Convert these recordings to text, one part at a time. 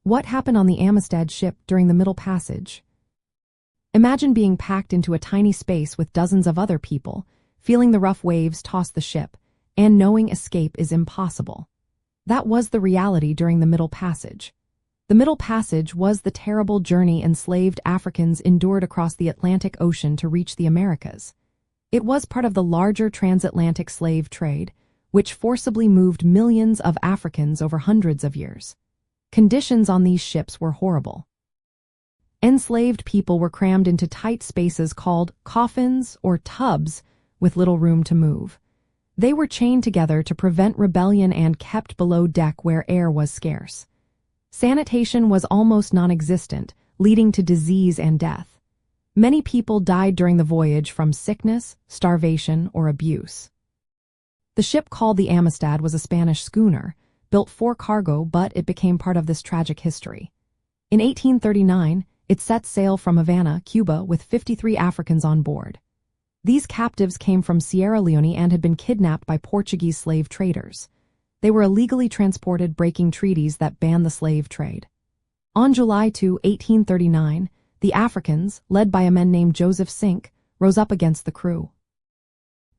What happened on the Amistad ship during the Middle Passage? Imagine being packed into a tiny space with dozens of other people, feeling the rough waves toss the ship, and knowing escape is impossible. That was the reality during the Middle Passage. The Middle Passage was the terrible journey enslaved Africans endured across the Atlantic Ocean to reach the Americas. It was part of the larger transatlantic slave trade, which forcibly moved millions of Africans over hundreds of years. Conditions on these ships were horrible. Enslaved people were crammed into tight spaces called coffins or tubs with little room to move. They were chained together to prevent rebellion and kept below deck where air was scarce. Sanitation was almost non-existent, leading to disease and death. Many people died during the voyage from sickness, starvation, or abuse. The ship called the Amistad was a Spanish schooner, built for cargo, but it became part of this tragic history. In 1839, it set sail from Havana, Cuba, with 53 Africans on board. These captives came from Sierra Leone and had been kidnapped by Portuguese slave traders. They were illegally transported, breaking treaties that banned the slave trade. On July 2, 1839, the Africans, led by a man named Joseph Cinque, rose up against the crew.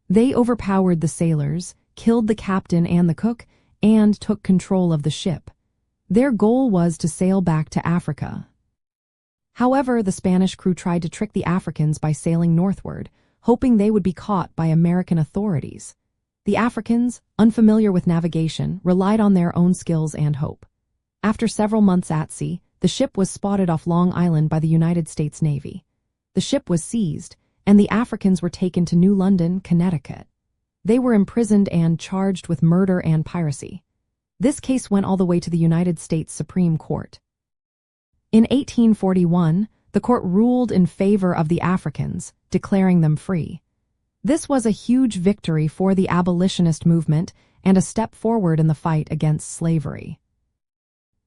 They overpowered the sailors, killed the captain and the cook, and took control of the ship. Their goal was to sail back to Africa. However, the Spanish crew tried to trick the Africans by sailing northward, hoping they would be caught by American authorities. The Africans, unfamiliar with navigation, relied on their own skills and hope. After several months at sea, the ship was spotted off Long Island by the United States Navy. The ship was seized, and the Africans were taken to New London, Connecticut. They were imprisoned and charged with murder and piracy. This case went all the way to the United States Supreme Court. In 1841, the court ruled in favor of the Africans, declaring them free. This was a huge victory for the abolitionist movement and a step forward in the fight against slavery.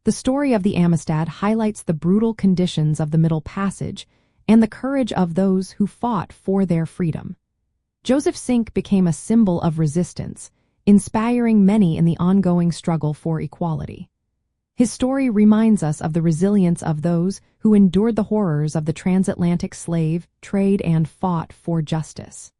The story of the Amistad highlights the brutal conditions of the Middle Passage and the courage of those who fought for their freedom. Joseph Cinque became a symbol of resistance, inspiring many in the ongoing struggle for equality. His story reminds us of the resilience of those who endured the horrors of the transatlantic slave trade and fought for justice.